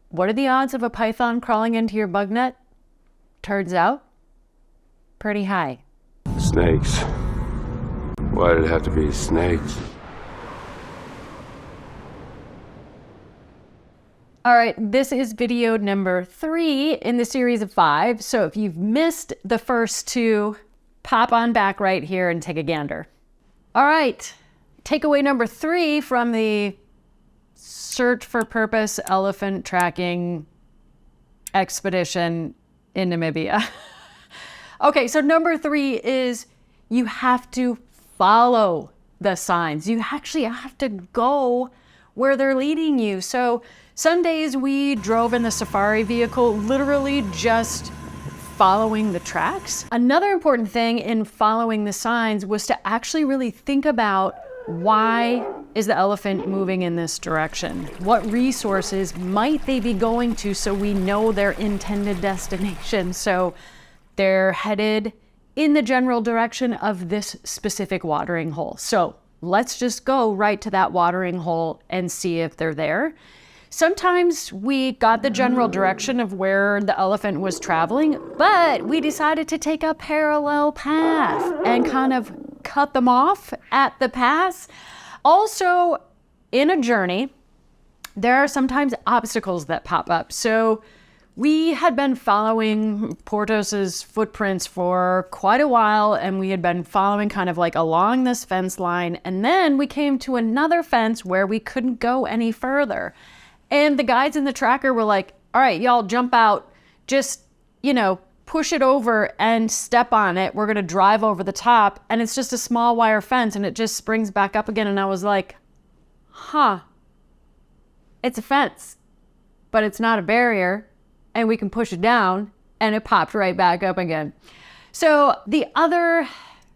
what are the odds of a python crawling into your bug net? Turns out, pretty high. Snakes. Why did it have to be snakes? All right, this is video number 3 in the series of 5. So if you've missed the first 2, pop on back right here and take a gander. All right, takeaway number 3 from the search for purpose elephant tracking expedition in Namibia. Okay, so number 3 is you have to follow the signs. You actually have to go where they're leading you. So some days we drove in the safari vehicle, literally just following the tracks. Another important thing in following the signs was to actually really think about, why is the elephant moving in this direction? What resources might they be going to so we know their intended destination? So they're headed in the general direction of this specific watering hole. So let's just go right to that watering hole and see if they're there. Sometimes we got the general direction of where the elephant was traveling, but we decided to take a parallel path and kind of cut them off at the pass. Also, in a journey, there are sometimes obstacles that pop up. So we had been following Portos's footprints for quite a while, and we had been following kind of like along this fence line. And then we came to another fence where we couldn't go any further. And the guides in the tracker were like, all right, y'all jump out, just, push it over and step on it. We're going to drive over the top. And it's just a small wire fence and it just springs back up again. And I was like, it's a fence, but it's not a barrier. And we can push it down and it popped right back up again. So the other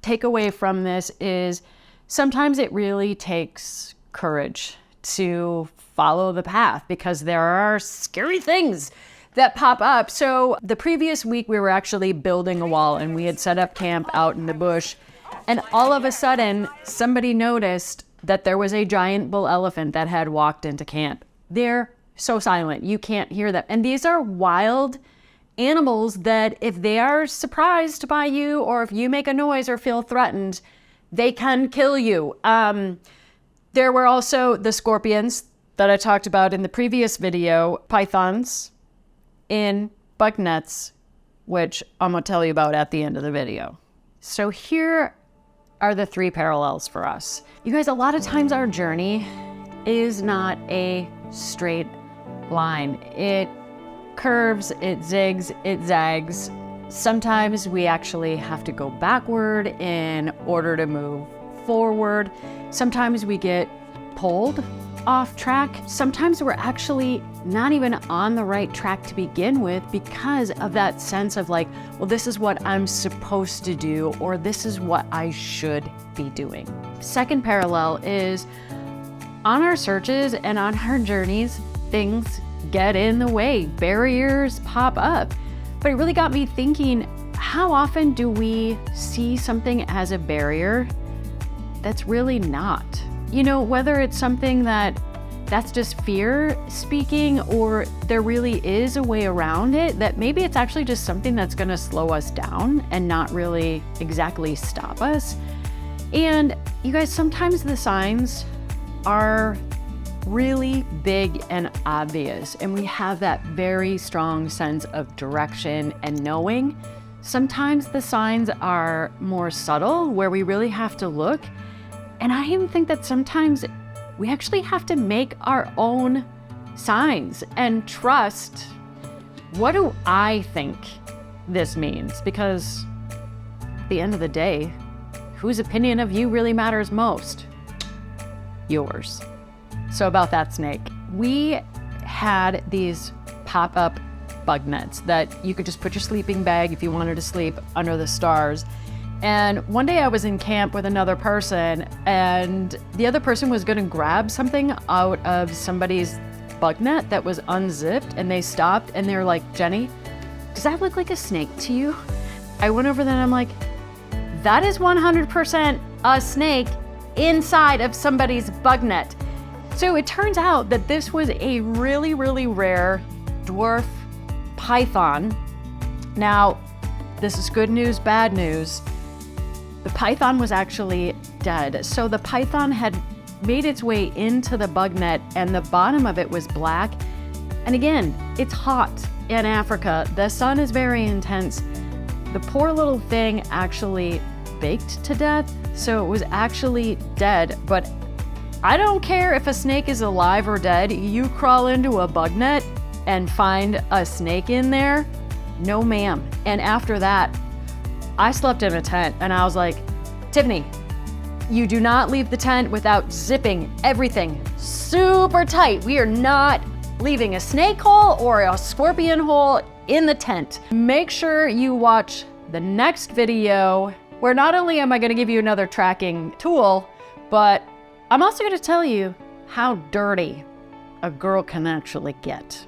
takeaway from this is sometimes it really takes courage to follow the path because there are scary things that pop up. So the previous week we were actually building a wall and we had set up camp out in the bush, and all of a sudden somebody noticed that there was a giant bull elephant that had walked into camp. They're so silent, you can't hear them. And these are wild animals that if they are surprised by you or if you make a noise or feel threatened, they can kill you. There were also the scorpions that I talked about in the previous video, pythons in bug nets, which I'm going to tell you about at the end of the video. So here are the 3 parallels for us. You guys, a lot of times our journey is not a straight line. It curves, it zigs, it zags. Sometimes we actually have to go backward in order to move forward. Sometimes we get pulled off track. Sometimes we're actually not even on the right track to begin with because of that sense of like, well, this is what I'm supposed to do, or this is what I should be doing. Second parallel is on our searches and on our journeys, things get in the way, barriers pop up. But it really got me thinking, how often do we see something as a barrier that's really not? Whether it's something that's just fear speaking, or there really is a way around it, that maybe it's actually just something that's going to slow us down and not really exactly stop us. And you guys, sometimes the signs are really big and obvious, and we have that very strong sense of direction and knowing. Sometimes the signs are more subtle, where we really have to look. And I even think that sometimes we actually have to make our own signs and trust, what do I think this means? Because at the end of the day, whose opinion of you really matters most? Yours. So about that snake, we had these pop-up bug nets that you could just put your sleeping bag if you wanted to sleep under the stars. And one day I was in camp with another person, and the other person was going to grab something out of somebody's bug net that was unzipped, and they stopped and they were like, Jenny, does that look like a snake to you? I went over there and I'm like, that is 100% a snake inside of somebody's bug net. So it turns out that this was a really, really rare dwarf python. Now, this is good news, bad news. The python was actually dead. So the python had made its way into the bug net and the bottom of it was black. And again, it's hot in Africa. The sun is very intense. The poor little thing actually baked to death. So it was actually dead. But I don't care if a snake is alive or dead. You crawl into a bug net and find a snake in there, no ma'am. And after that, I slept in a tent and I was like, Tiffany, you do not leave the tent without zipping everything super tight. We are not leaving a snake hole or a scorpion hole in the tent. Make sure you watch the next video where not only am I going to give you another tracking tool, but I'm also going to tell you how dirty a girl can actually get.